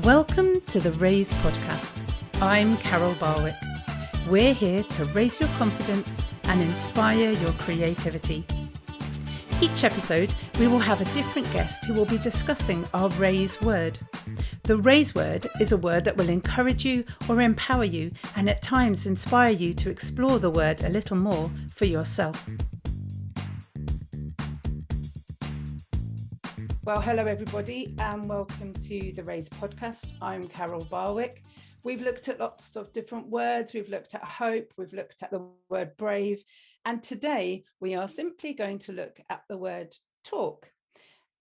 Welcome to the Raise podcast. I'm Carol Barwick. We're here to raise your confidence and inspire your creativity. Each episode, we will have a different guest who will be discussing our Raise word. The Raise word is a word that will encourage you or empower you and at times inspire you to explore the word a little more for yourself. Well, hello everybody and welcome to the Raise podcast. I'm Carol Barwick. We've looked at lots of different words. We've looked at hope. We've looked at the word brave. And today we are simply going to look at the word talk.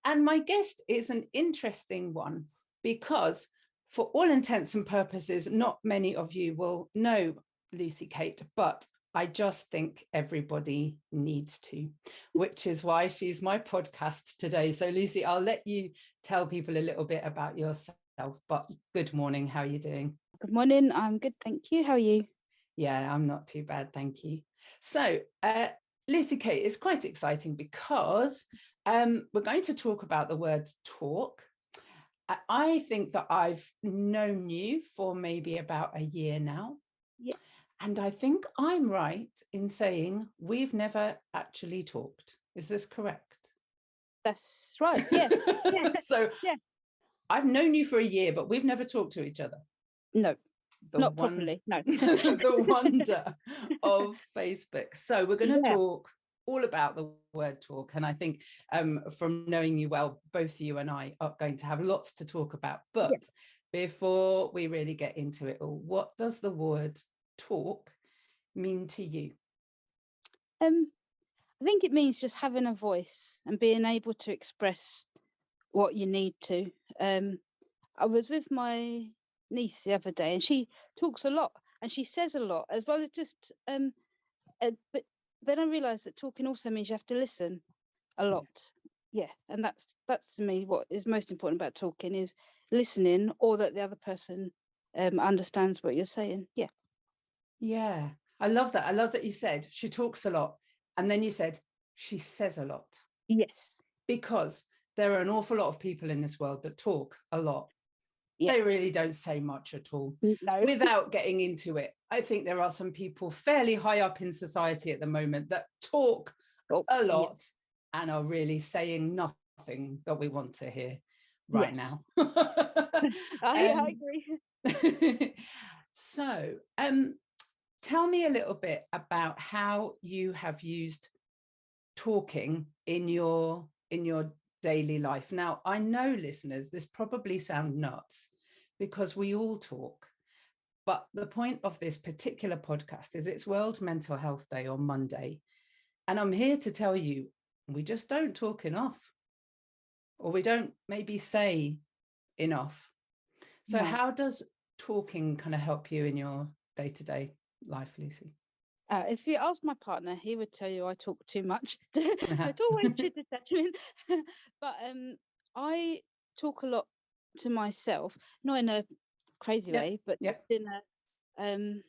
And my guest is an interesting one because for all intents and purposes, not many of you will know LucyKate, but I just think everybody needs to, which is why she's my podcast today. So Lucy, I'll let you tell people a little bit about yourself, but good morning. How are you doing? Good morning. I'm good. Thank you. How are you? Yeah, I'm not too bad. Thank you. So LucyKate is quite exciting because we're going to talk about the word talk. I think that I've known you for maybe about a year now. Yeah. And I think I'm right in saying we've never actually talked. Is this correct? That's right. Yeah. So yeah. I've known you for a year, but we've never talked to each other. No, not properly. No. The wonder of Facebook. So we're going to Yeah. talk all about the word talk. And I think from knowing you well, both you and I are going to have lots to talk about. But before we really get into it all, what does the word talk mean to you? I think it means just having a voice and being able to express what you need to. I was with my niece the other day and she talks a lot and she says a lot as well as just but then I realised that talking also means you have to listen a lot. Yeah. And that's to me what is most important about talking is listening, or that the other person understands what you're saying. Yeah, I love that. I love that you said she talks a lot. And then you said she says a lot. Yes. Because there are an awful lot of people in this world that talk a lot. Yeah. They really don't say much at all. No. Without getting into it, I think there are some people fairly high up in society at the moment that talk a lot and are really saying nothing that we want to hear right now. I agree. So, tell me a little bit about how you have used talking in your daily life. Now, I know, listeners, this probably sounds nuts because we all talk. But the point of this particular podcast is it's World Mental Health Day on Monday. And I'm here to tell you, we just don't talk enough, or we don't maybe say enough. So how does talking kind of help you in your day-to-day life, Lucy? If you ask my partner, he would tell you I talk too much. It's always chit-chatting. But I talk a lot to myself, not in a crazy way, but just in a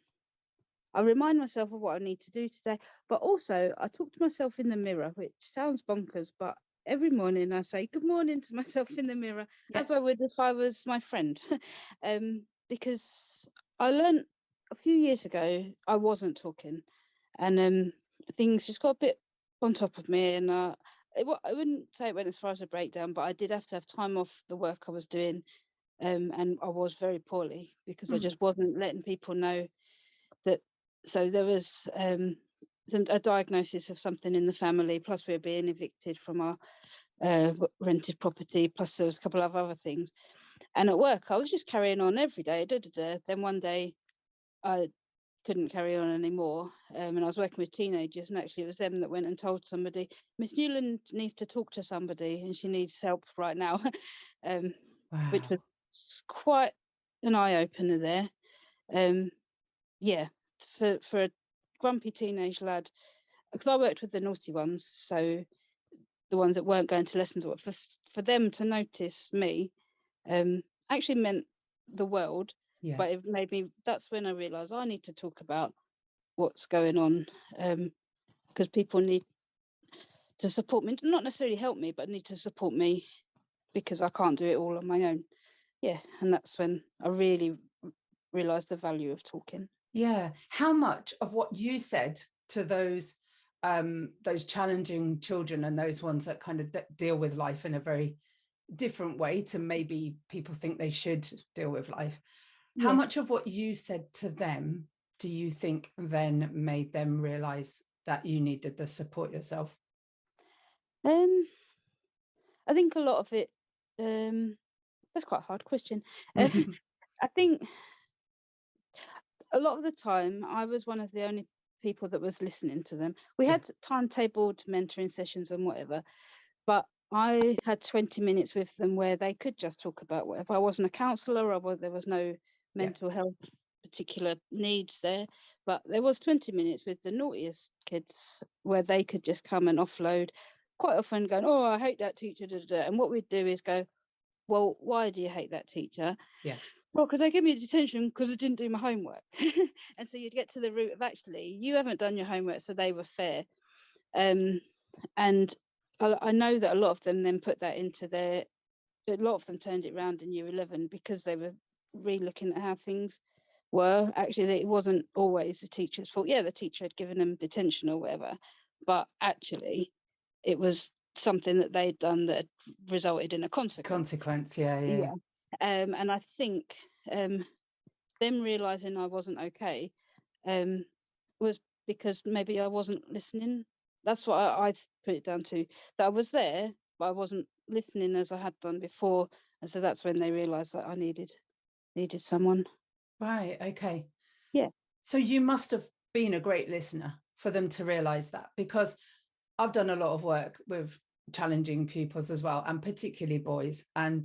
I remind myself of what I need to do today. But also I talk to myself in the mirror, which sounds bonkers, but every morning I say good morning to myself in the mirror, as I would if I was my friend. Because I learned a few years ago I wasn't talking, and things just got a bit on top of me, and I wouldn't say it went as far as a breakdown, but I did have to have time off the work I was doing, and I was very poorly because I just wasn't letting people know that. So there was a diagnosis of something in the family, plus we were being evicted from our rented property, plus there was a couple of other things. And at work I was just carrying on every day. Then one day I couldn't carry on anymore, and I was working with teenagers, and actually it was them that went and told somebody, Miss Newland needs to talk to somebody and she needs help right now. Which was quite an eye-opener there. For a grumpy teenage lad, because I worked with the naughty ones, so the ones that weren't going to lessons, for them to notice me actually meant the world. But it made me, that's when I realised I need to talk about what's going on, because people need to support me, not necessarily help me, but need to support me because I can't do it all on my own. yeah, and that's when I really realised the value of talking. Yeah. How much of what you said to those challenging children and those ones that kind of deal with life in a very different way to maybe people think they should deal with life, how Yeah. much of what you said to them do you think then made them realize that you needed the support yourself? I think a lot of it, that's quite a hard question. I think a lot of the time I was one of the only people that was listening to them. We Yeah. had timetabled mentoring sessions and whatever, but I had 20 minutes with them where they could just talk about whatever. I wasn't a counsellor, or there was no mental health particular needs there, but there was 20 minutes with the naughtiest kids where they could just come and offload, quite often going, oh, I hate that teacher, da, da, da. And what we'd do is go, well, why do you hate that teacher? Yeah. Well, because they gave me detention because I didn't do my homework. And so you'd get to the root of, actually, you haven't done your homework, so they were fair. And I know that a lot of them then put that into a lot of them turned it around in year 11 because they were re-looking at how things were. Actually, it wasn't always the teacher's fault. Yeah, the teacher had given them detention or whatever, but actually it was something that they'd done that had resulted in a consequence. Yeah. And I think them realizing I wasn't okay was because maybe I wasn't listening. That's what I've put it down to, that I was there, but I wasn't listening as I had done before. And so that's when they realized that I needed someone. Right. Okay. Yeah. So you must have been a great listener for them to realize that, because I've done a lot of work with challenging pupils as well, and particularly boys, and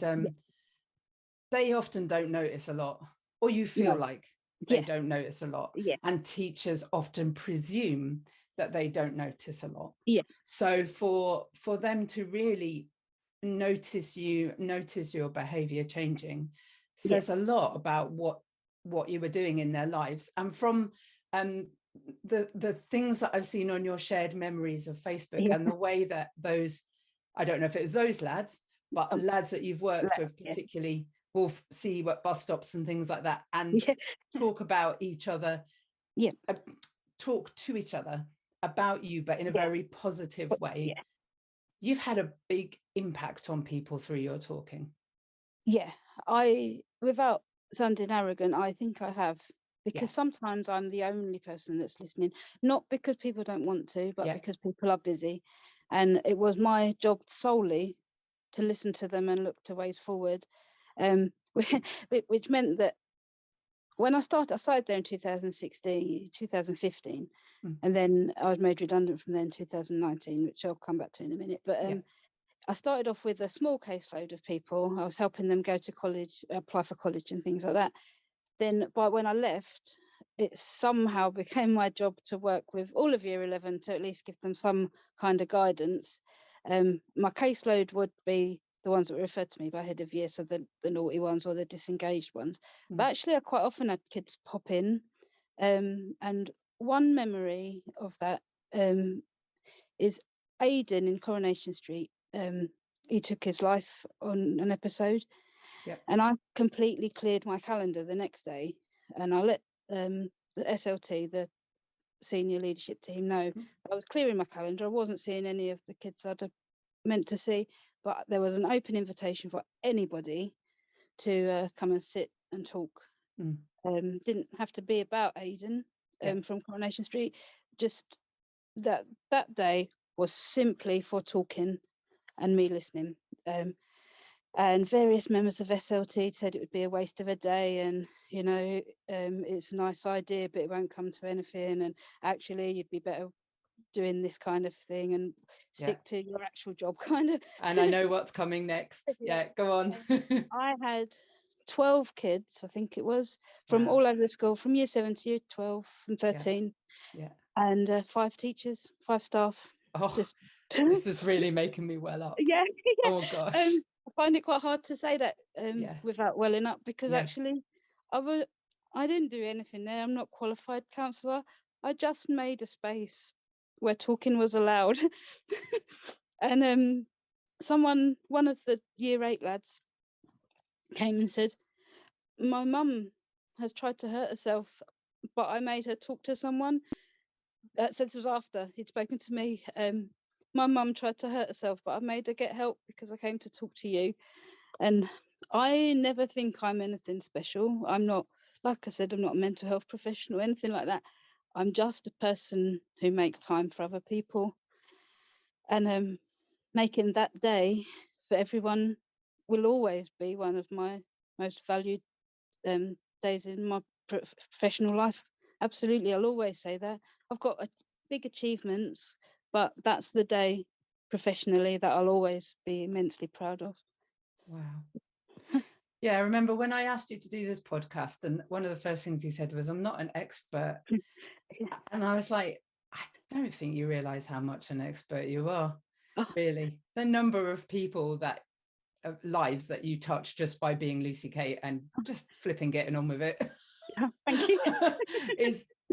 they often don't notice a lot, or you feel No. like they Yeah. don't notice a lot. Yeah. And teachers often presume that they don't notice a lot. Yeah. So for them to really notice your behavior changing Yeah. says a lot about what you were doing in their lives. And from the things that I've seen on your shared memories of Facebook, Yeah. and the way that those, I don't know if it was those lads, but lads that you've worked with Yeah. particularly, will see what bus stops and things like that, and Yeah. talk about each other, Yeah. talk to each other about you, but in a Yeah. very positive way. Yeah. You've had a big impact on people through your talking. Yeah. Without sounding arrogant, I think I have, because sometimes I'm the only person that's listening, not because people don't want to, but because people are busy. And it was my job solely to listen to them and look to ways forward, which meant that when I started there in 2015, and then I was made redundant from there in 2019, which I'll come back to in a minute. But I started off with a small caseload of people. I was helping them go to college, apply for college and things like that. Then when I left, it somehow became my job to work with all of year 11 to at least give them some kind of guidance. My caseload would be the ones that were referred to me by head of year, so the naughty ones or the disengaged ones. But actually, I quite often had kids pop in. And one memory of that is Aidan in Coronation Street. He took his life on an episode. And I completely cleared my calendar the next day, and I let the SLT, the senior leadership team, know I was clearing my calendar. I wasn't seeing any of the kids I'd have meant to see, but there was an open invitation for anybody to come and sit and talk. Didn't have to be about Aidan from Coronation Street. Just that day was simply for talking and me listening. And various members of SLT said it would be a waste of a day, and it's a nice idea, but it won't come to anything, and actually you'd be better doing this kind of thing and stick to your actual job, kind of. And I know what's coming next. Go on. I had 12 kids, I think it was, from all over the school, from year 7 to year 12, from 13, and 5 teachers, 5 staff. This is really making me well up. Oh gosh. I find it quite hard to say that without welling up, because actually I didn't do anything there. I'm not qualified counsellor. I just made a space where talking was allowed. And one of the year 8 lads came and said, my mum has tried to hurt herself, but I made her talk to someone. So this was after he'd spoken to me. My mum tried to hurt herself, but I made her get help because I came to talk to you. And I never think I'm anything special. I'm not, like I said, I'm not a mental health professional or anything like that. I'm just a person who makes time for other people. And making that day for everyone will always be one of my most valued days in my professional life. Absolutely, I'll always say that. I've got big achievements, but that's the day professionally that I'll always be immensely proud of. Wow. Yeah, I remember when I asked you to do this podcast, and one of the first things you said was, I'm not an expert. And I was like, I don't think you realize how much an expert you are, really. The number of people that lives that you touch just by being LucyKate and just flipping getting on with it. Thank you.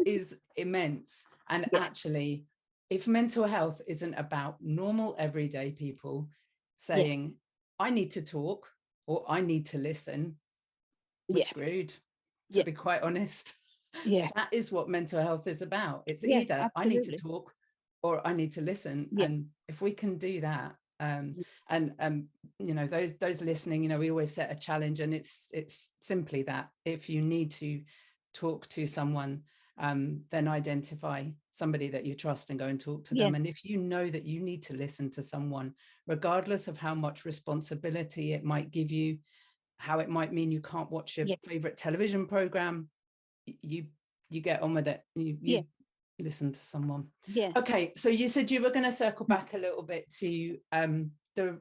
is immense. And actually, if mental health isn't about normal everyday people saying, I need to talk or I need to listen, we're screwed, to be quite honest. That is what mental health is about. It's either I need to talk or I need to listen. And if we can do that, you know, those listening, you know, we always set a challenge, and it's simply that if you need to talk to someone, then identify somebody that you trust and go and talk to them. And if you know that you need to listen to someone, regardless of how much responsibility it might give you, how it might mean you can't watch your favorite television program, you get on with it. You listen to someone. Okay, so you said you were going to circle back a little bit to the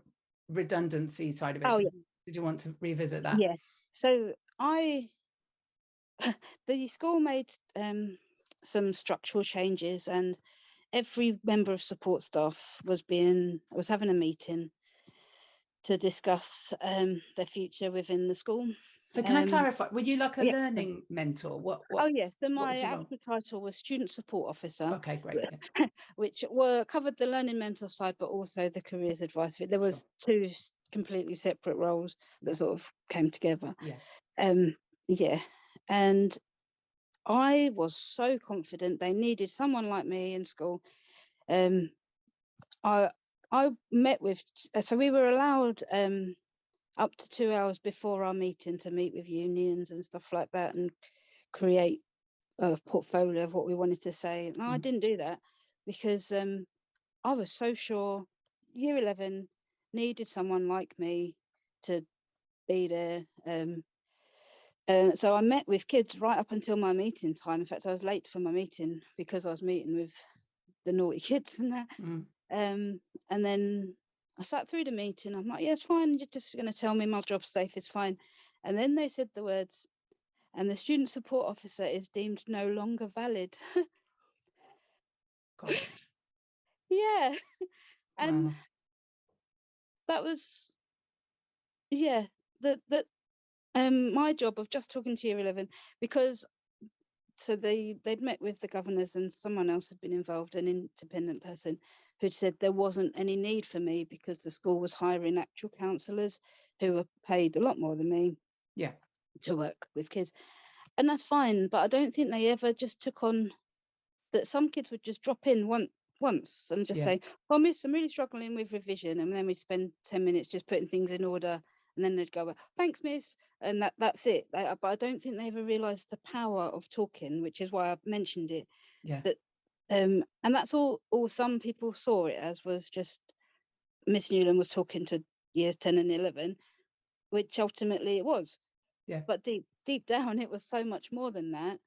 redundancy side of it. Did you want to revisit that? So the school made some structural changes, and every member of support staff was having a meeting to discuss their future within the school. So can I clarify, were you like a learning mentor? What so my actual title was student support officer. Okay, great. Which covered the learning mentor side, but also the careers advice. There was two completely separate roles that sort of came together. And I was so confident they needed someone like me in school. I met with, so we were allowed up to 2 hours before our meeting to meet with unions and stuff like that and create a portfolio of what we wanted to say. And I didn't do that because I was so sure year 11 needed someone like me to be there. So I met with kids right up until my meeting time. In fact, I was late for my meeting because I was meeting with the naughty kids and that. And then I sat through the meeting. I'm like, yeah, it's fine. You're just going to tell me my job's safe. It's fine. And then they said the words, and the student support officer is deemed no longer valid. Gosh. And that was, my job of just talking to year 11, because so they'd met with the governors and someone else had been involved, an independent person who'd said there wasn't any need for me because the school was hiring actual counsellors who were paid a lot more than me to work with kids. And that's fine, but I don't think they ever just took on that. Some kids would just drop in once and just say, oh, miss, I'm really struggling with revision, and then we'd spend 10 minutes just putting things in order, and then they'd go, well, thanks, miss, and that's it. But I don't think they ever realised the power of talking, which is why I mentioned it. That and that's all some people saw it as, was just Miss Newland was talking to years 10 and 11, which ultimately it was. But deep down, it was so much more than that.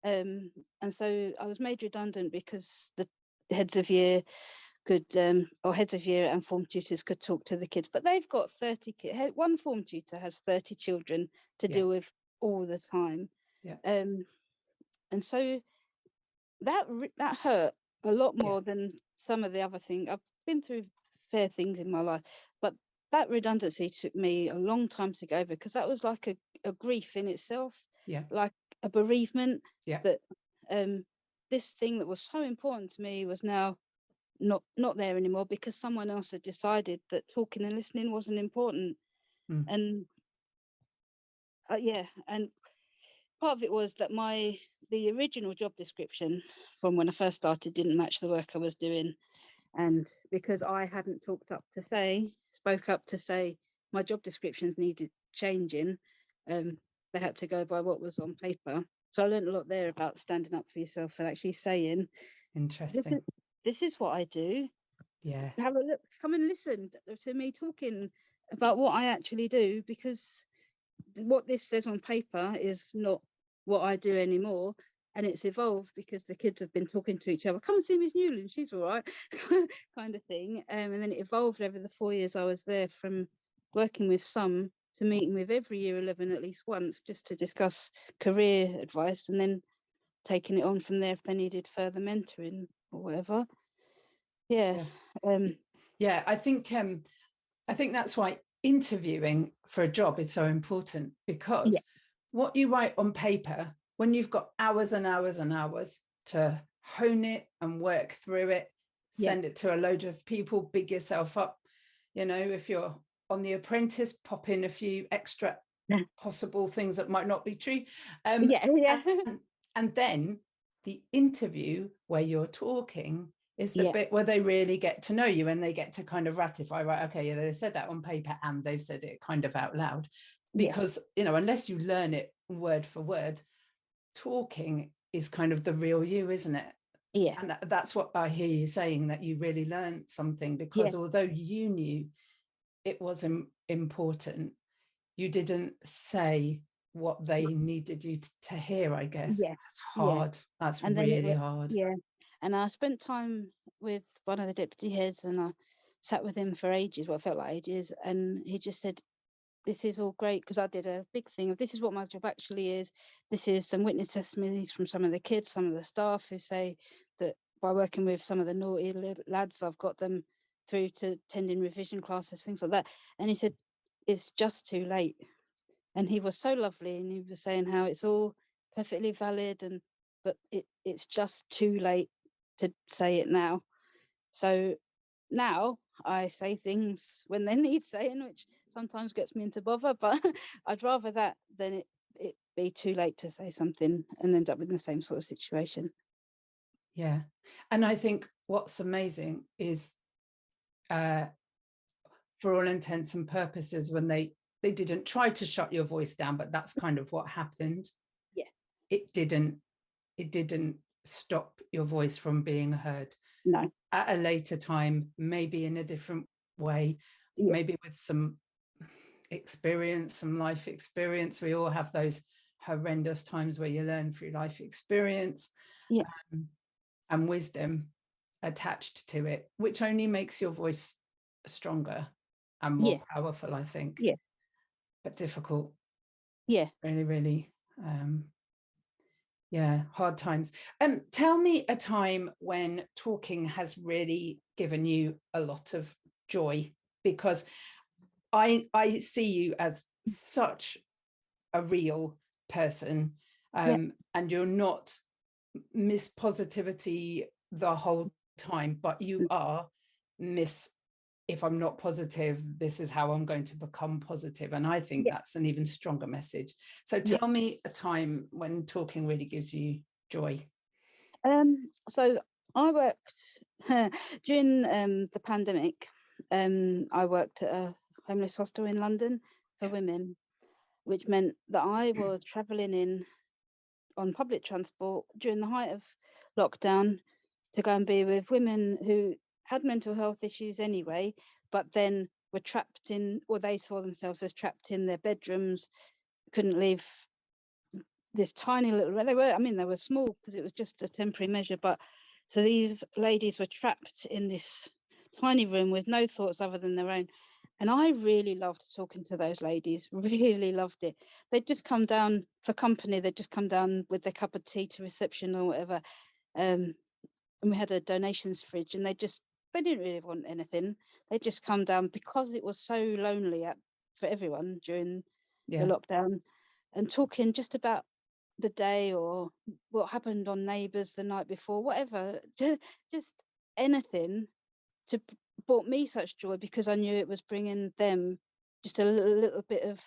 And so I was made redundant because the heads of year could, or heads of year and form tutors could talk to the kids, but they've got 30 kids. One form tutor has 30 children to deal with all the time. And so that hurt a lot more than some of the other things. I've been through fair things in my life, but that redundancy took me a long time to go over, because that was like a grief in itself, like a bereavement, that this thing that was so important to me was now not there anymore because someone else had decided that talking and listening wasn't important. And Yeah, and part of it was that the original job description from when I first started didn't match the work I was doing, and because I hadn't spoke up to say my job descriptions needed changing, they had to go by what was on paper. So I learned a lot there about standing up for yourself and actually saying, Interesting. this is what I do. Yeah. Have a look, come and listen to me talking about what I actually do, because what this says on paper is not what I do anymore. And it's evolved because the kids have been talking to each other. Come and see Miss Newland, she's all right, kind of thing. And then it evolved over the 4 years I was there, from working with some to meeting with every year 11 at least once, just to discuss career advice, and then taking it on from there if they needed further mentoring or whatever. Yeah. Yeah, I think that's why interviewing for a job is so important, because what you write on paper, when you've got hours and hours and hours to hone it and work through it, send it to a load of people, big yourself up. If you're on The Apprentice, pop in a few extra possible things that might not be true. And then the interview where you're talking is the bit where they really get to know you, and they get to kind of ratify, right, okay, yeah, they said that on paper and they've said it kind of out loud. Because unless you learn it word for word, talking is kind of the real you, isn't it? And that's what I hear you saying, that you really learned something, because although you knew it was important, you didn't say what they needed you to hear, I guess. That's hard. That's and really hard. And I spent time with one of the deputy heads, and I sat with him for ages, what felt like ages, and he just said, this is all great, because I did a big thing of, this is what my job actually is. This is some witness testimonies from some of the kids, some of the staff, who say that by working with some of the naughty lads, I've got them through to attending revision classes, things like that. And he said, it's just too late. And he was so lovely, and he was saying how it's all perfectly valid, but it's just too late to say it now. So now I say things when they need saying, which sometimes gets me into bother, but I'd rather that than it be too late to say something and end up in the same sort of situation. Yeah. And I think what's amazing is, for all intents and purposes, when they didn't try to shut your voice down, but that's kind of what happened. It didn't stop your voice from being heard. No. At a later time, maybe in a different way, maybe with some experience, some life experience. We all have those horrendous times where you learn through life experience and wisdom attached to it, which only makes your voice stronger and more powerful, I think. But difficult. Really, really. Hard times. Tell me a time when talking has really given you a lot of joy, because I see you as such a real person, and you're not Miss Positivity the whole time, but you are Miss, if I'm not positive, this is how I'm going to become positive. And I think that's an even stronger message. So tell me a time when talking really gives you joy. So I worked during the pandemic. I worked at a homeless hostel in London for women, which meant that I was travelling on public transport during the height of lockdown to go and be with women who had mental health issues anyway, but then were trapped in, or they saw themselves as trapped in their bedrooms, couldn't leave this tiny little, they were small because it was just a temporary measure, but so these ladies were trapped in this tiny room with no thoughts other than their own. And I really loved talking to those ladies, really loved it. They'd just come down for company, they'd just come down with their cup of tea to reception or whatever. And we had a donations fridge, and they didn't really want anything. They just come down because it was so lonely for everyone during the lockdown, and talking just about the day or what happened on Neighbours the night before, whatever, just anything, brought me such joy, because I knew it was bringing them just a little bit of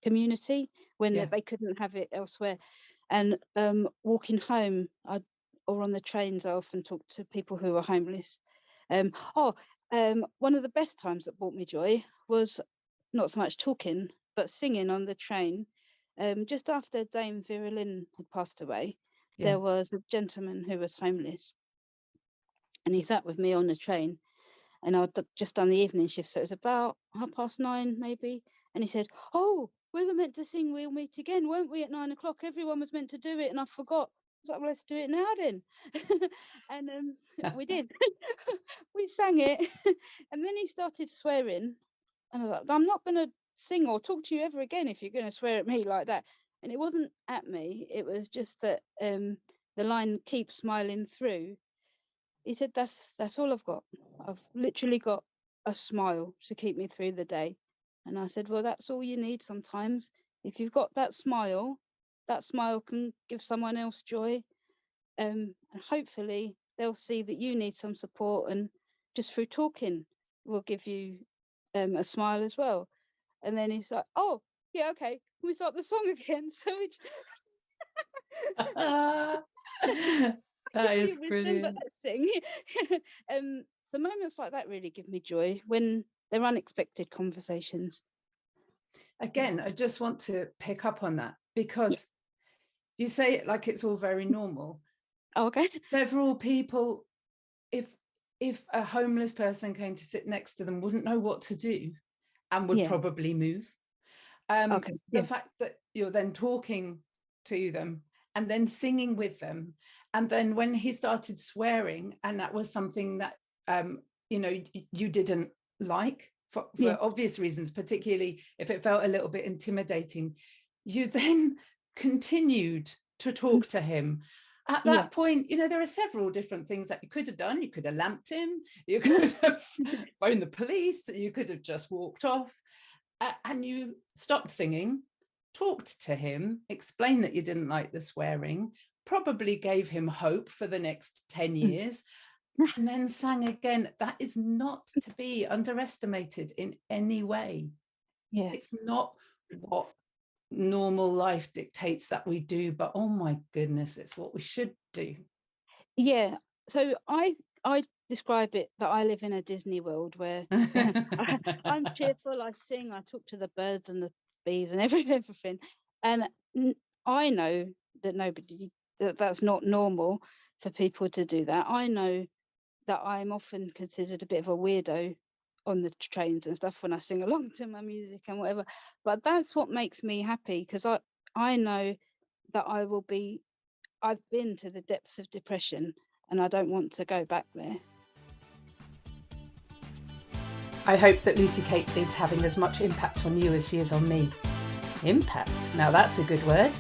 community when Yeah. they couldn't have it elsewhere. And walking home, or on the trains, I often talk to people who are homeless. One of the best times that brought me joy was not so much talking, but singing on the train. Just after Dame Vera Lynn had passed away, Yeah. there was a gentleman who was homeless, and he sat with me on the train, and I'd just done the evening shift, so it was about 9:30 maybe. And he said, "Oh, we were meant to sing We'll Meet Again, weren't we, at 9 o'clock? Everyone was meant to do it, and I forgot." I was like, "Well, let's do it now then." And we did. We sang it, and then he started swearing, and I was like, "I'm not going to sing or talk to you ever again if you're going to swear at me like that." And it wasn't at me; it was just that the line "keep smiling through." He said, that's all I've got. I've literally got a smile to keep me through the day." And I said, "Well, that's all you need sometimes. If you've got that smile can give someone else joy. And hopefully they'll see that you need some support, and just through talking will give you a smile as well." And then he's like, "Oh, yeah, okay. Can we start the song again?" So we That is you remember brilliant. that sing. So moments like that really give me joy, when they're unexpected conversations. Again, I just want to pick up on that Yeah. because you say it like it's all very normal. Oh, okay. Several people, if a homeless person came to sit next to them, wouldn't know what to do and would Yeah. probably move. Okay. The Yeah. fact that you're then talking to them and then singing with them, and then when he started swearing, and that was something that you didn't like for Yeah. obvious reasons, particularly if it felt a little bit intimidating, you then continued to Mm. talk to him. At Yeah. that point, there are several different things that you could have done. You could have lamped him, you could have phoned the police, you could have just walked off. And you stopped singing, talked to him, explained that you didn't like the swearing, probably gave him hope for the next 10 Mm. years, and then sang again. That is not to be underestimated in any way. Yeah. It's not what normal life dictates that we do, but oh my goodness, it's what we should do. Yeah. So I describe it that I live in a Disney world where I'm cheerful, I sing, I talk to the birds and the bees and everything. And I know that that's not normal for people to do that. I know that I'm often considered a bit of a weirdo on the trains and stuff when I sing along to my music and whatever. But that's what makes me happy, because I know that I've been to the depths of depression, and I don't want to go back there. I hope that LucyKate is having as much impact on you as she is on me. Impact. Now that's a good word.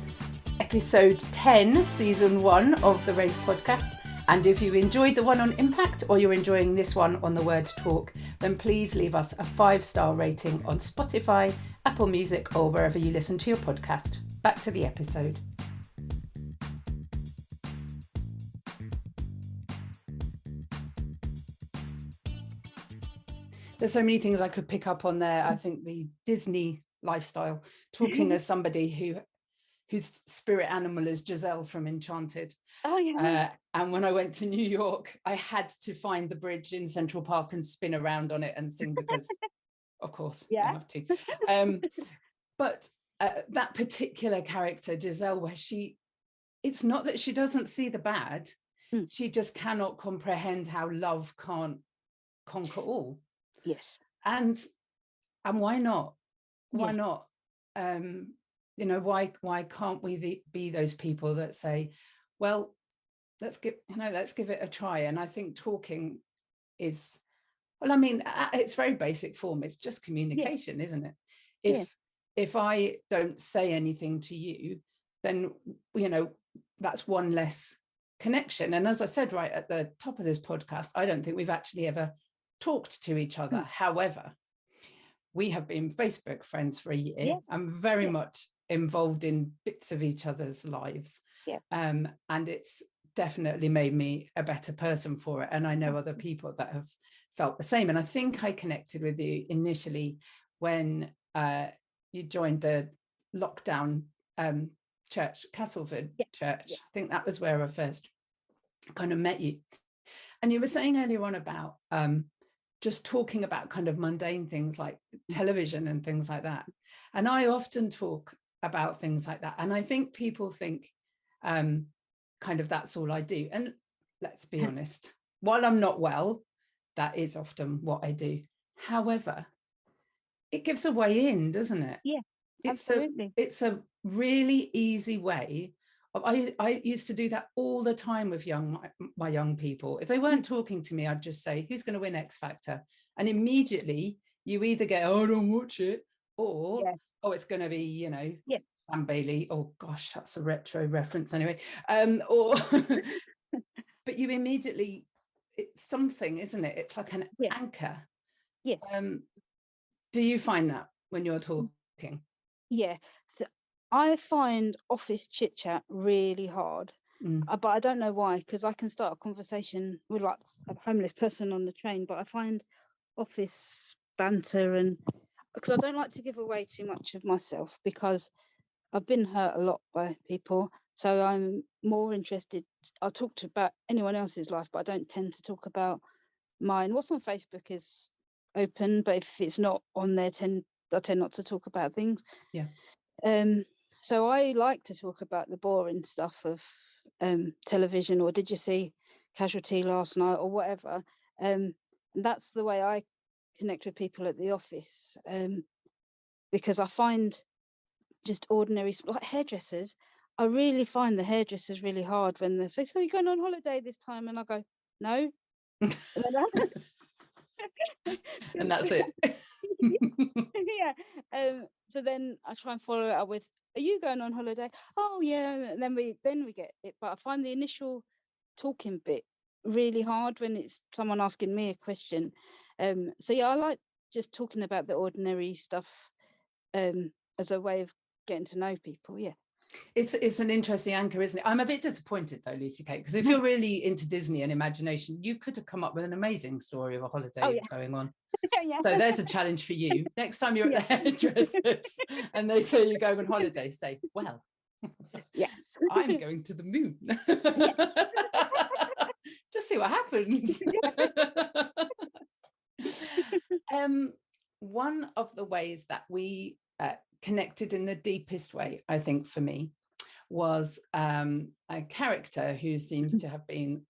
Episode 10, season 1 of the Race podcast. And if you enjoyed the one on impact, or you're enjoying this one on the word talk, then please leave us a 5-star rating on Spotify, Apple Music, or wherever you listen to your podcast. Back to the episode. There's so many things I could pick up on there. I think the Disney lifestyle, talking as somebody whose spirit animal is Giselle from Enchanted. Oh yeah. And when I went to New York, I had to find the bridge in Central Park and spin around on it and sing, because of course you Yeah. have to. But that particular character, Giselle, where it's not that she doesn't see the bad, she just cannot comprehend how love can't conquer all. Yes. And why not? Why Yeah. not? Why can't we be those people that say, well, let's give it a try? And I think talking is, well, I mean, at its very basic form, it's just communication, isn't it? If I don't say anything to you, then that's one less connection. And as I said right at the top of this podcast, I don't think we've actually ever talked to each other. However, we have been Facebook friends for a year. Yes. I'm very much involved in bits of each other's lives. Yeah. And it's definitely made me a better person for it. And I know other people that have felt the same. And I think I connected with you initially when you joined the lockdown church, Castleford Church. Yeah. I think that was where I first kind of met you. And you were saying earlier on about just talking about kind of mundane things like television and things like that. And I often talk about things like that. And I think people think kind of that's all I do. And let's be honest, while I'm not well, that is often what I do. However, it gives a way in, doesn't it? Yeah, absolutely. It's a really easy way. I used to do that all the time with my young people. If they weren't talking to me, I'd just say, who's going to win X Factor? And immediately you either get, oh, don't watch it, or, oh, it's going to be, Sam Bailey. Oh, gosh, that's a retro reference anyway. Or, but you immediately, it's something, isn't it? It's like an anchor. Yes. Do you find that when you're talking? Yeah. So I find office chit chat really hard, but I don't know why, because I can start a conversation with like a homeless person on the train, but I find office banter, and because I don't like to give away too much of myself, because I've been hurt a lot by people. So I'm more interested. I'll talk about anyone else's life, but I don't tend to talk about mine. What's on Facebook is open, but if it's not on there, I tend not to talk about things. Yeah. So I like to talk about the boring stuff of television, or did you see Casualty last night, or whatever. That's the way I connect with people at the office, because I find just ordinary, like hairdressers. I really find the hairdressers really hard when they say, so you're going on holiday this time? And I go, no. And that's it. Yeah. So then I try and follow it up with, are you going on holiday? Oh yeah. And then we get it. But I find the initial talking bit really hard when it's someone asking me a question. So yeah, I like just talking about the ordinary stuff as a way of getting to know people. Yeah. It's an interesting anchor, isn't it? I'm a bit disappointed though, LucyKate, because if you're really into Disney and imagination, you could have come up with an amazing story of a holiday going on. Yeah. So there's a challenge for you. Next time you're at the hairdressers and they say you're going on holiday, say, well, yes, I'm going to the moon. Just see what happens. One of the ways that we connected in the deepest way, I think, for me, was a character who seems to have been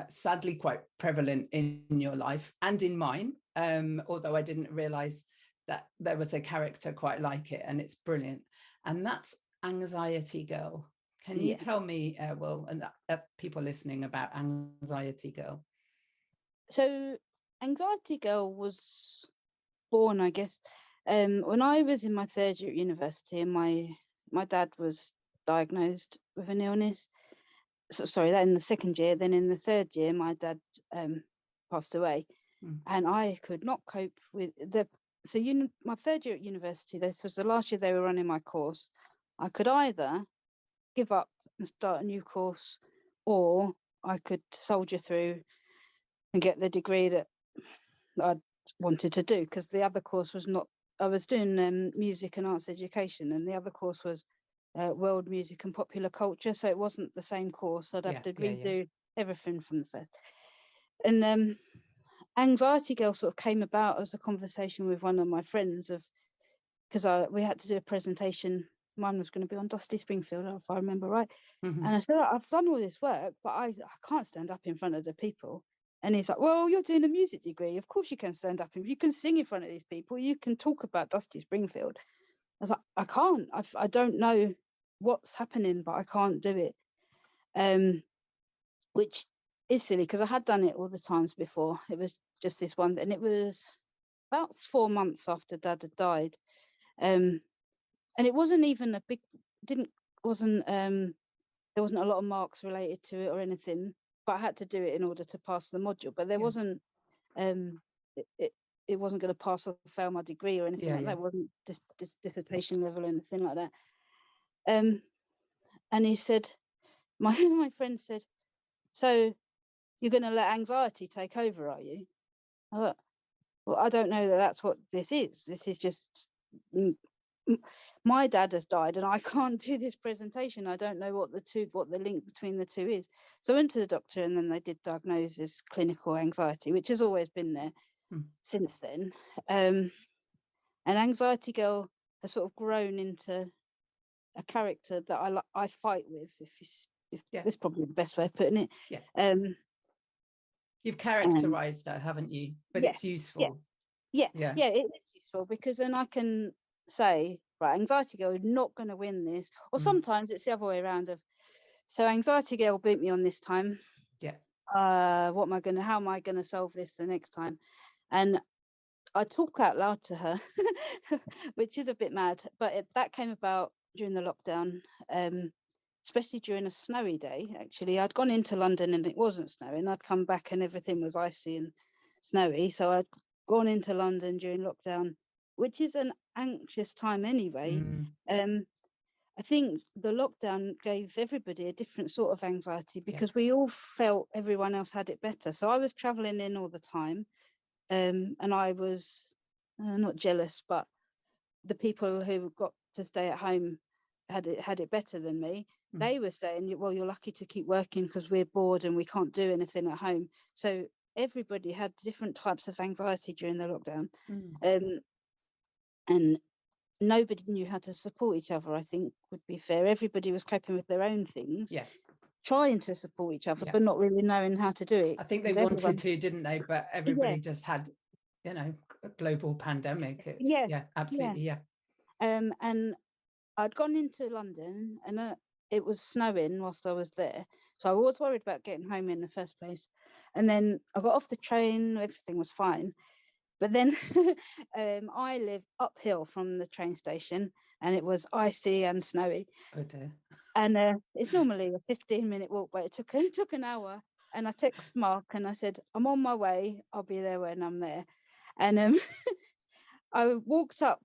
sadly quite prevalent in your life and in mine, although I didn't realize that there was a character quite like it, and it's brilliant. And that's Anxiety Girl. Can you tell me, Will, and people listening, about Anxiety Girl? So Anxiety Girl was born, I guess, when I was in my third year at university, and my dad was diagnosed with an illness. Sorry, that in the second year. Then in the third year, my dad passed away, and I could not cope with the. So my third year at university, this was the last year they were running my course. I could either give up and start a new course, or I could soldier through and get the degree that I wanted to do, because the other course was not. I was doing music and arts education, and the other course was world music and popular culture, so it wasn't the same course. I'd have to redo everything from the first. And Anxiety Girl sort of came about as a conversation with one of my friends, of because we had to do a presentation. Mine was going to be on Dusty Springfield, if I remember right. And I said, I've done all this work, but I can't stand up in front of the people. And he's like, well, you're doing a music degree. Of course you can stand up. If you can sing in front of these people, you can talk about Dusty Springfield. I was like, I can't. I don't know what's happening, but I can't do it. Which is silly, because I had done it all the times before. It was just this one. And it was about 4 months after Dad had died. And it wasn't even a big, there wasn't a lot of marks related to it or anything, but I had to do it in order to pass the module. But there wasn't, it wasn't going to pass or fail my degree or anything like that. It wasn't dissertation level or anything like that. And he said, my friend said, so you're going to let anxiety take over, are you? I thought, well, I don't know that that's what this is. This is just my dad has died and I can't do this presentation. I don't know what the link between the two is. So I went to the doctor, and then they did diagnose as clinical anxiety, which has always been there since then. And Anxiety Girl has sort of grown into a character that I fight with, if that's probably the best way of putting it. You've characterized her, haven't you? But it's useful. It is useful, because then I can say, right, Anxiety Girl is not going to win this, or sometimes it's the other way around. So Anxiety Girl beat me on this time. How am I going to solve this the next time? And I talk out loud to her, which is a bit mad, but that came about during the lockdown, especially during a snowy day. Actually, I'd gone into London and it wasn't snowing. I'd come back and everything was icy and snowy. So I'd gone into London during lockdown, which is an anxious time anyway. I think the lockdown gave everybody a different sort of anxiety, because we all felt everyone else had it better. So I was traveling in all the time, and I was not jealous, but the people who got to stay at home had it better than me. They were saying, well, you're lucky to keep working because we're bored and we can't do anything at home. So everybody had different types of anxiety during the lockdown. And nobody knew how to support each other, I think would be fair. Everybody was coping with their own things, trying to support each other, but not really knowing how to do it. I think they wanted to, didn't they? But everybody just had, a global pandemic. Absolutely. And I'd gone into London, and it was snowing whilst I was there, so I was worried about getting home in the first place. And then I got off the train, everything was fine. But then I live uphill from the train station, and it was icy and snowy. Oh dear. And it's normally a 15-minute walk, but it took an hour. And I texted Mark and I said, I'm on my way. I'll be there when I'm there. And I walked up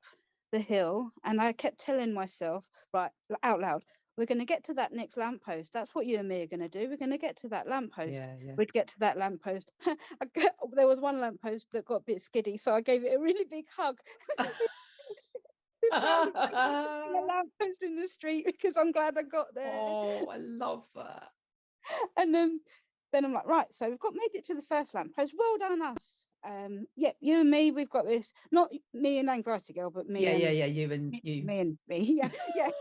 the hill, and I kept telling myself, right, out loud, we're going to get to that next lamppost. That's what you and me are going to do. We're going to get to that lamppost. We'd get to that lamppost. There was one lamppost that got a bit skiddy, so I gave it a really big hug. A lamppost in the street, because I'm glad I got there. Oh, I love that. And then I'm like, right, so we've made it to the first lamppost. Well done, us. You and me, we've got this. Not me and Anxiety Girl, but me. You and you. Me and me. Yeah.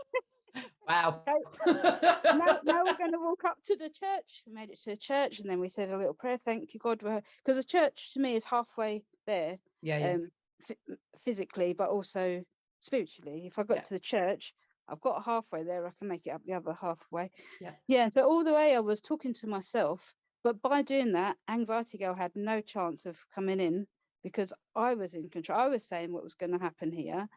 Wow. Now we're going to walk up to the church. We made it to the church, and then we said a little prayer. Thank you, God, because the church to me is halfway there. Physically, but also spiritually. If I got to the church, I've got halfway there. I can make it up the other halfway. So all the way I was talking to myself, but by doing that, Anxiety Girl had no chance of coming in, because I was in control. I was saying what was going to happen here.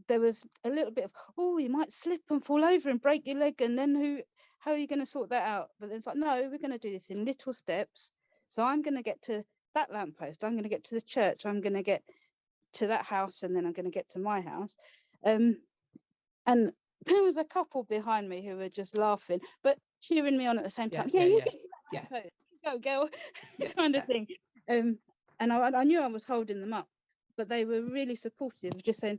There was a little bit of, oh, you might slip and fall over and break your leg, and then how are you going to sort that out? But it's like, no, we're going to do this in little steps. So I'm going to get to that lamppost, I'm going to get to the church, I'm going to get to that house, and then I'm going to get to my house. And there was a couple behind me who were just laughing, but cheering me on at the same time. You get to that lamppost. Go, girl, kind of thing. And I knew I was holding them up, but they were really supportive, just saying,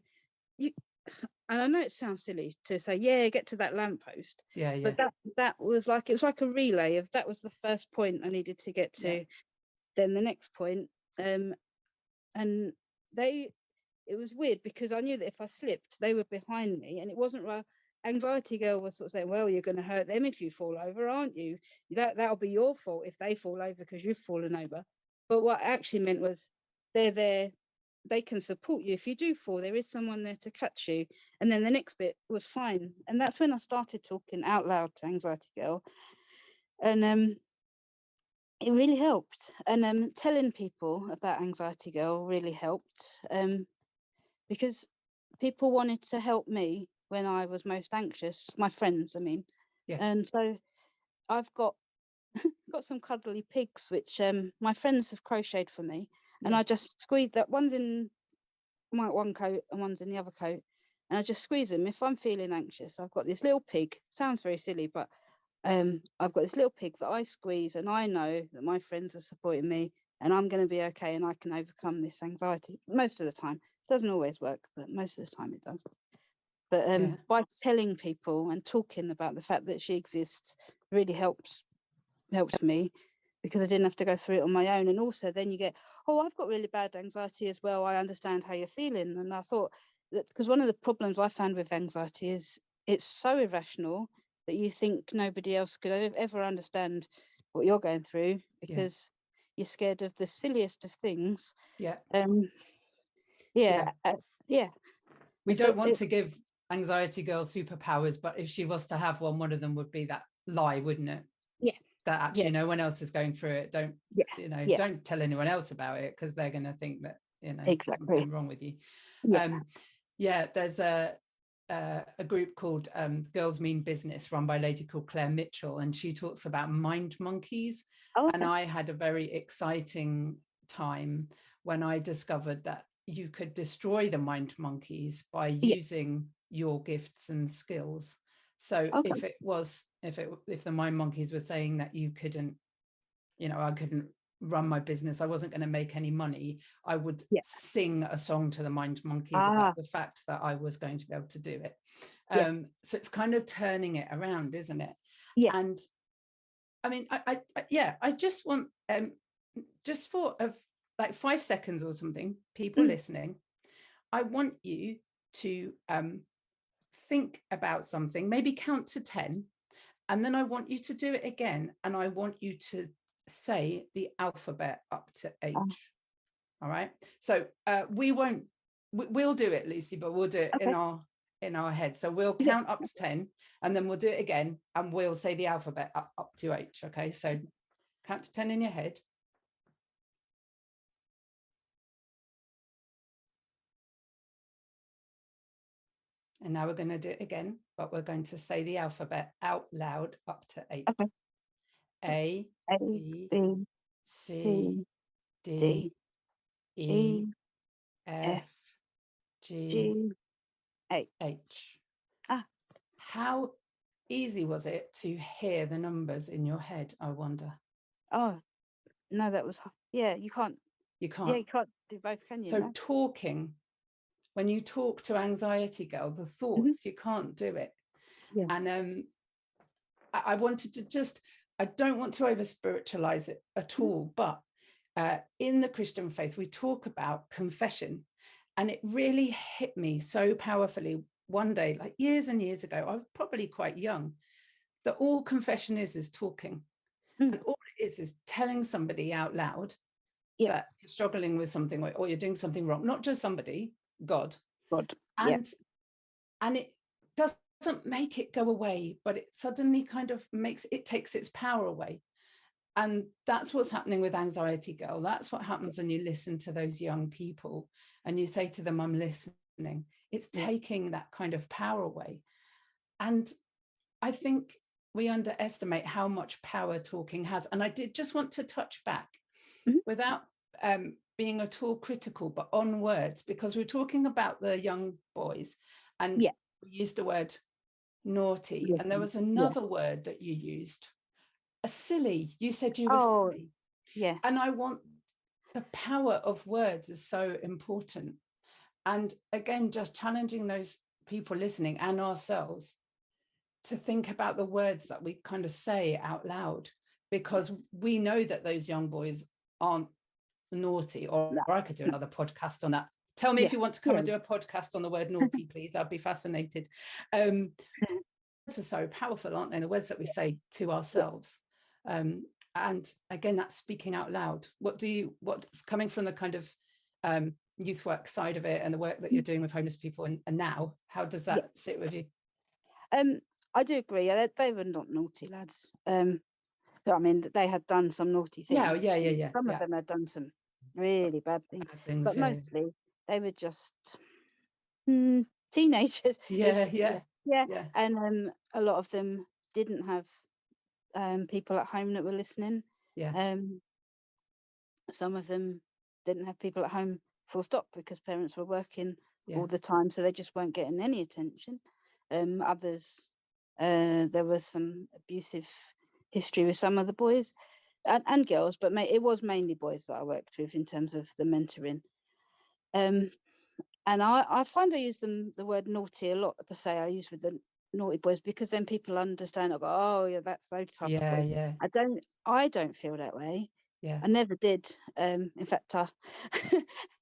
and I know it sounds silly to say, get to that lamppost. But that was like, it was like a relay of, that was the first point I needed to get to. Then the next point, and it was weird, because I knew that if I slipped, they were behind me, and it wasn't right. Anxiety Girl was sort of saying, well, you're going to hurt them if you fall over, aren't you? That'll be your fault if they fall over because you've fallen over. But what it actually meant was, they're there, they can support you if you do fall. There is someone there to catch you. And then the next bit was fine. And that's when I started talking out loud to Anxiety Girl. And it really helped. And telling people about Anxiety Girl really helped, because people wanted to help me when I was most anxious, my friends, I mean. And so I've got some cuddly pigs, which my friends have crocheted for me. And I just squeeze that. One's in my one coat and one's in the other coat. And I just squeeze them. If I'm feeling anxious, I've got this little pig. Sounds very silly, but I've got this little pig that I squeeze, and I know that my friends are supporting me, and I'm going to be okay, and I can overcome this anxiety. Most of the time, it doesn't always work, but most of the time it does. But by telling people and talking about the fact that she exists really helped me, because I didn't have to go through it on my own. And also then you get, oh, I've got really bad anxiety as well. I understand how you're feeling. And I thought that, because one of the problems I found with anxiety is it's so irrational that you think nobody else could ever understand what you're going through, because you're scared of the silliest of things. Yeah. Yeah. We don't want to give anxiety girl superpowers, but if she was to have one of them would be that lie, wouldn't it? Yeah. That actually no one else is going through it. Don't don't tell anyone else about it, because they're going to think that something wrong with you. There's a group called Girls Mean Business, run by a lady called Claire Mitchell, and she talks about mind monkeys. And I had a very exciting time when I discovered that you could destroy the mind monkeys by using your gifts and skills. So if the mind monkeys were saying that you couldn't, I couldn't run my business, I wasn't going to make any money, I would sing a song to the mind monkeys about the fact that I was going to be able to do it. So it's kind of turning it around, isn't it? And I mean, I just want just for like 5 seconds or something, people listening, I want you to think about something, maybe count to 10, and then I want you to do it again, and I want you to say the alphabet up to H. All right, so we'll do it, Lucy, but we'll do it in our head. So we'll count up to 10, and then we'll do it again, and we'll say the alphabet up to H. Okay, so count to 10 in your head. And now we're going to do it again, but we're going to say the alphabet out loud up to H. A, B, C, D, E, F, G, H. How easy was it to hear the numbers in your head, I wonder? Oh, no, that was, you can't. You can't. Yeah, you can't do both, can you? So talking, when you talk to anxiety girl, the thoughts, you can't do it. And I wanted to I don't want to over spiritualize it at all, but in the Christian faith, we talk about confession, and it really hit me so powerfully one day, like years and years ago. I was probably quite young, that all confession is talking. And all it is telling somebody out loud that you're struggling with something, or you're doing something wrong, not just somebody, God. And it doesn't make it go away, but it suddenly kind of takes its power away. And that's what's happening with anxiety girl. That's what happens when you listen to those young people and you say to them, I'm listening. It's taking that kind of power away. And I think we underestimate how much power talking has. And I did just want to touch back without being at all critical, but on words, because we're talking about the young boys, and we used the word naughty, and there was another word that you used, a silly. You said you were silly. And I want, the power of words is so important. And again, just challenging those people listening and ourselves to think about the words that we kind of say out loud, because we know that those young boys aren't naughty. Or I could do another podcast on that. Tell me if you want to come and do a podcast on the word naughty, please. I'd be fascinated. Words are so powerful, aren't they? The words that we say to ourselves. And again, that's speaking out loud. What coming from the kind of youth work side of it and the work that you're doing with homeless people and now, how does that sit with you? I do agree. They were not naughty lads. I mean, they had done some naughty things. Some of them had done some really bad things, but mostly they were just teenagers. And a lot of them didn't have people at home that were listening. Some of them didn't have people at home full stop, because parents were working all the time, so they just weren't getting any attention. Others, there was some abusive history with some of the boys. and girls, but it was mainly boys that I worked with in terms of the mentoring. And I find I use the word naughty a lot to say I use with the naughty boys, because then people understand. I go, oh yeah, that's those type of boys. Yeah. I don't feel that way. Yeah. I never did. In fact, I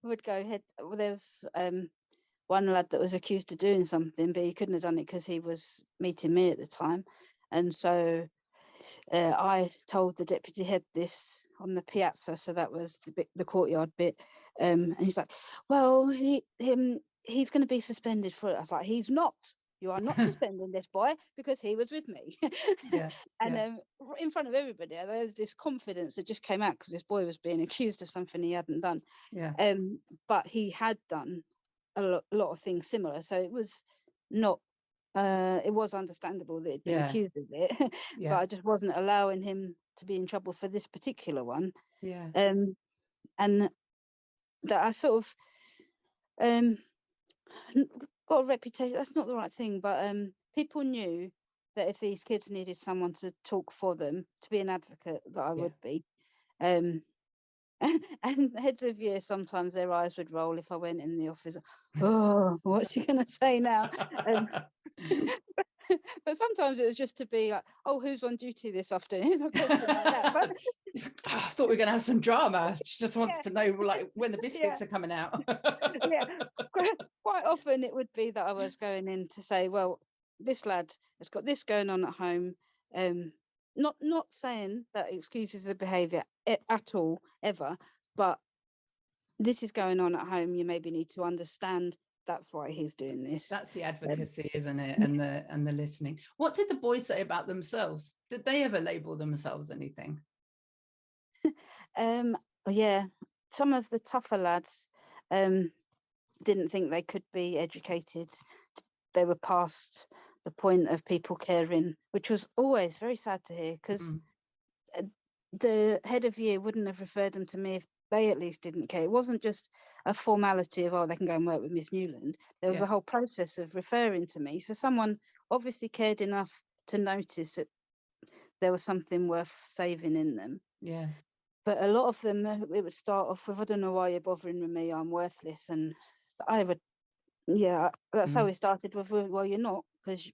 would go ahead. Well, there was one lad that was accused of doing something, but he couldn't have done it because he was meeting me at the time. And so I told the deputy head this on the piazza, so that was the courtyard bit. And he's like, well, he's going to be suspended for it. I was like, he's not. You are not suspending this boy because he was with me. Yeah. And in front of everybody, there was this confidence that just came out because this boy was being accused of something he hadn't done. Yeah. But he had done a lot of things similar, so it was not. It was understandable that he'd been accused of it, but I just wasn't allowing him to be in trouble for this particular one. Yeah. And that I sort of got a reputation. That's not the right thing, but people knew that if these kids needed someone to talk for them, to be an advocate, that I would be. And heads of year, sometimes their eyes would roll if I went in the office. Oh, what's she going to say now? But sometimes it was just to be like, oh, who's on duty this afternoon? Or something like that. But I thought we were going to have some drama. She just wants to know, like, when the biscuits are coming out. Quite often it would be that I was going in to say, well, this lad has got this going on at home. Not saying that excuses the behaviour at all, ever, but this is going on at home. You maybe need to understand that's why he's doing this. That's the advocacy, isn't it? And the listening. What did the boys say about themselves? Did they ever label themselves anything? Yeah, some of the tougher lads didn't think they could be educated. They were past the point of people caring, which was always very sad to hear, because the head of year wouldn't have referred them to me if they at least didn't care. It wasn't just a formality of, oh, they can go and work with Miss Newland. There was a whole process of referring to me. So someone obviously cared enough to notice that there was something worth saving in them. Yeah. But a lot of them, it would start off with, I don't know why you're bothering with me, I'm worthless. And I would, that's how it started with, well, you're not, because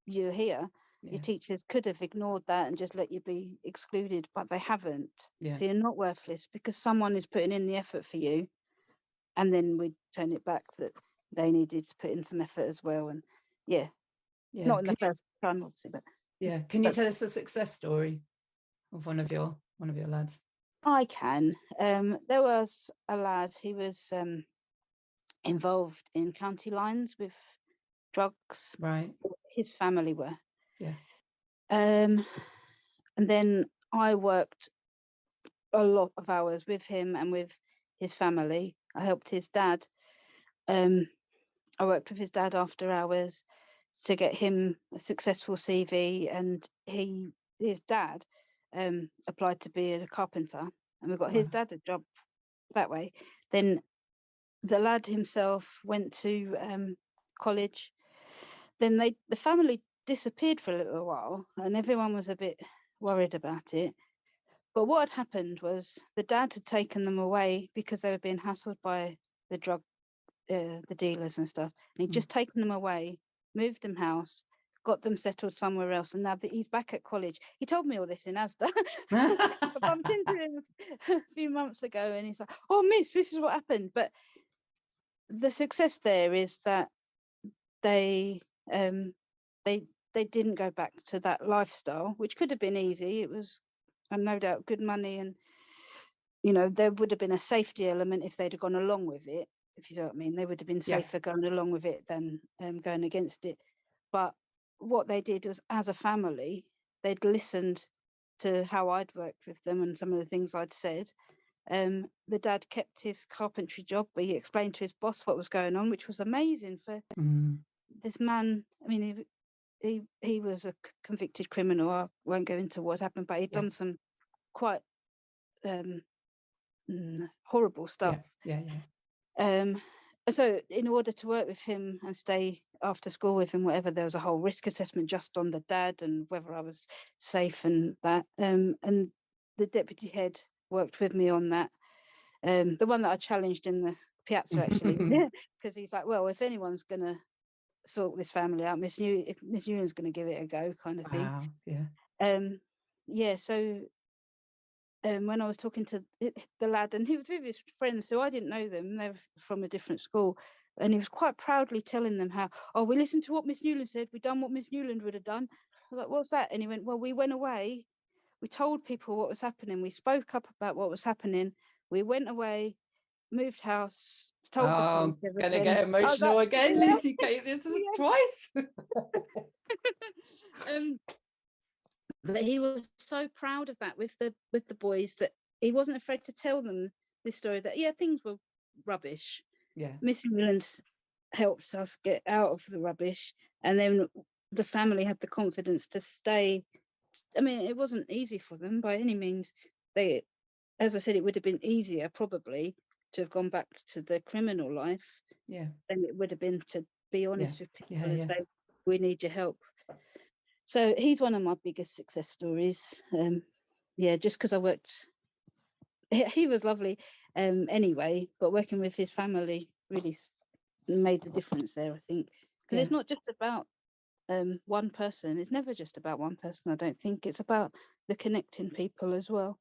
you're here. Your teachers could have ignored that and just let you be excluded, but they haven't. So you're not worthless because someone is putting in the effort for you. And then we turn it back that they needed to put in some effort as well. And not in the first time, obviously, but Can you tell us a success story of one of your lads? I can. There was a lad, he was involved in county lines with drugs. Right. His family were. Yeah. And then I worked a lot of hours with him and with his family. I helped his dad. I worked with his dad after hours to get him a successful CV, and his dad applied to be a carpenter, and we got his dad a job that way. Then the lad himself went to college. Then the family disappeared for a little while, and everyone was a bit worried about it. But what had happened was the dad had taken them away because they were being hassled by the dealers and stuff. And he'd just taken them away, moved them house, got them settled somewhere else. And now that he's back at college, he told me all this in Asda. I bumped into him a few months ago, and he's like, "Oh, miss, this is what happened." But the success there is that they didn't go back to that lifestyle, which could have been easy. It was, and no doubt, good money, and there would have been a safety element if they'd have gone along with it. If you know what I mean, they would have been safer going along with it than going against it. But what they did was, as a family, they'd listened to how I'd worked with them and some of the things I'd said. The dad kept his carpentry job, but he explained to his boss what was going on, which was amazing for this man. I mean, he was a convicted criminal. I won't go into what happened, but he'd done some quite horrible stuff. So in order to work with him and stay after school with him, whatever, there was a whole risk assessment just on the dad and whether I was safe and that. And the deputy head worked with me on that. The one that I challenged in the piazza, actually, because he's like, well, if anyone's going to sort this family out, if Miss Newland's going to give it a go, kind of thing. Wow, yeah. So when I was talking to the lad, and he was with his friends, so I didn't know them, they were from a different school, and he was quite proudly telling them how, oh, we listened to what Miss Newland said, we done what Miss Newland would have done. I was like, what's that? And he went, well, we went away, we told people what was happening, we spoke up about what was happening, we went away, moved house, told the police everything. Gonna get emotional like, again, yeah. LucyKate, this is twice. But he was so proud of that with the boys, that he wasn't afraid to tell them this story, that things were rubbish. Yeah. Miss Newland helped us get out of the rubbish, and then the family had the confidence to stay. I mean, it wasn't easy for them by any means. They, as I said, it would have been easier probably to have gone back to the criminal life. Yeah. Than it would have been to be honest with people and say, we need your help. So he's one of my biggest success stories. Just because I worked, he was lovely anyway, but working with his family really made the difference there, I think. Because it's not just about one person. It's never just about one person, I don't think. It's about the connecting people as well.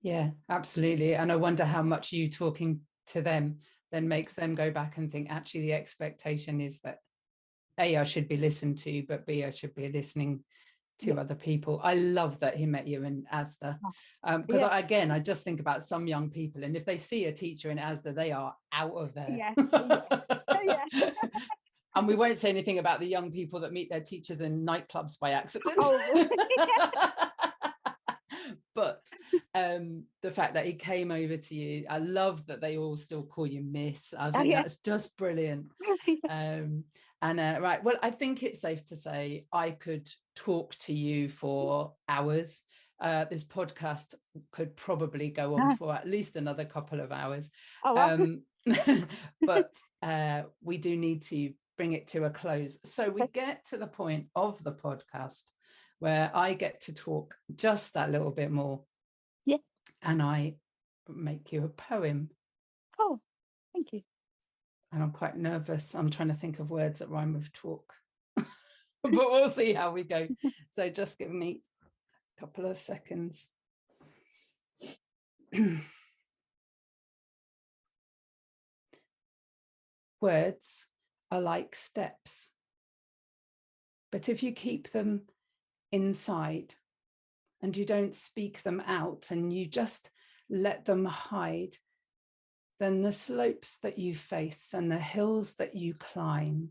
Yeah, absolutely. And I wonder how much you talking to them then makes them go back and think, actually, the expectation is that A, I should be listened to, but B, I should be listening to other people. I love that he met you in Asda, because I just think about some young people, and if they see a teacher in Asda, they are out of there. And we won't say anything about the young people that meet their teachers in nightclubs by accident. But the fact that he came over to you, I love that they all still call you Miss. I think that's just brilliant. Right, well, I think it's safe to say I could talk to you for hours. This podcast could probably go on for at least another couple of hours. But we do need to bring it to a close. So we get to the point of the podcast where I get to talk just that little bit more. Yeah. And I make you a poem. Oh, thank you. And I'm quite nervous. I'm trying to think of words that rhyme with talk. But we'll see how we go. So just give me a couple of seconds. Words are like steps. But if you keep them inside and you don't speak them out and you just let them hide, then the slopes that you face and the hills that you climb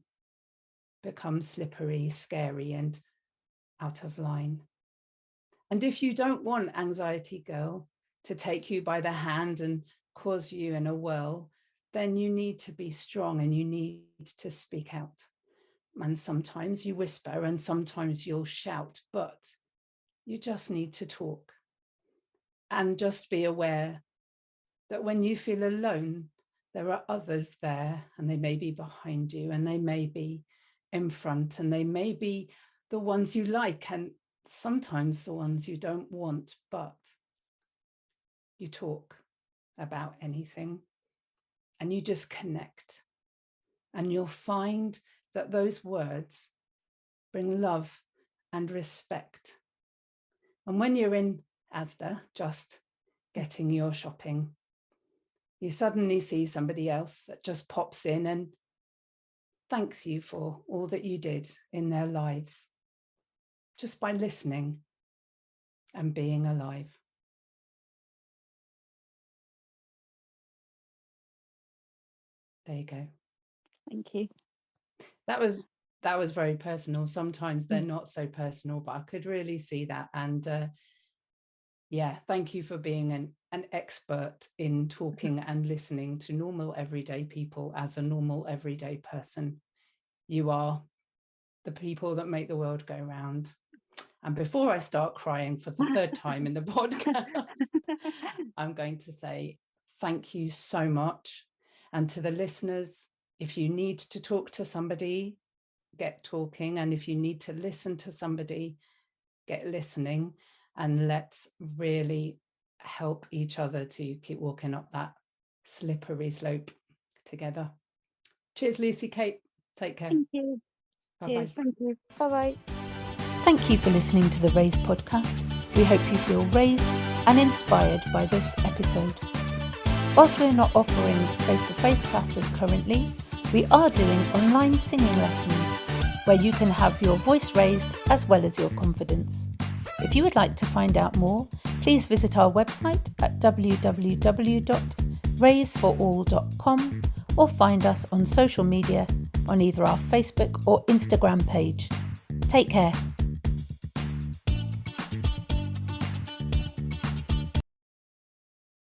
become slippery, scary, and out of line. And if you don't want Anxiety Girl to take you by the hand and cause you in a whirl, then you need to be strong and you need to speak out. And sometimes you whisper and sometimes you'll shout, but you just need to talk. And just be aware that when you feel alone, there are others there, and they may be behind you, and they may be in front, and they may be the ones you like, and sometimes the ones you don't want, but you talk about anything and you just connect. And you'll find that those words bring love and respect. And when you're in Asda, just getting your shopping, you suddenly see somebody else that just pops in and thanks you for all that you did in their lives, just by listening and being alive. There you go. Thank you. That was very personal. Sometimes they're not so personal, but I could really see that. And thank you for being an expert in talking and listening to normal everyday people as a normal everyday person. You are the people that make the world go round. And before I start crying for the third time in the podcast, I'm going to say thank you so much. And to the listeners, if you need to talk to somebody, get talking. And if you need to listen to somebody, get listening. and let's really help each other to keep walking up that slippery slope together. Cheers, LucyKate. Take care. Thank you. Bye-bye. Cheers. Thank you. Bye-bye. Thank you for listening to the Raise podcast. We hope you feel raised and inspired by this episode. Whilst we're not offering face-to-face classes currently, we are doing online singing lessons where you can have your voice raised as well as your confidence. If you would like to find out more, please visit our website at www.raiseforall.com or find us on social media on either our Facebook or Instagram page. Take care.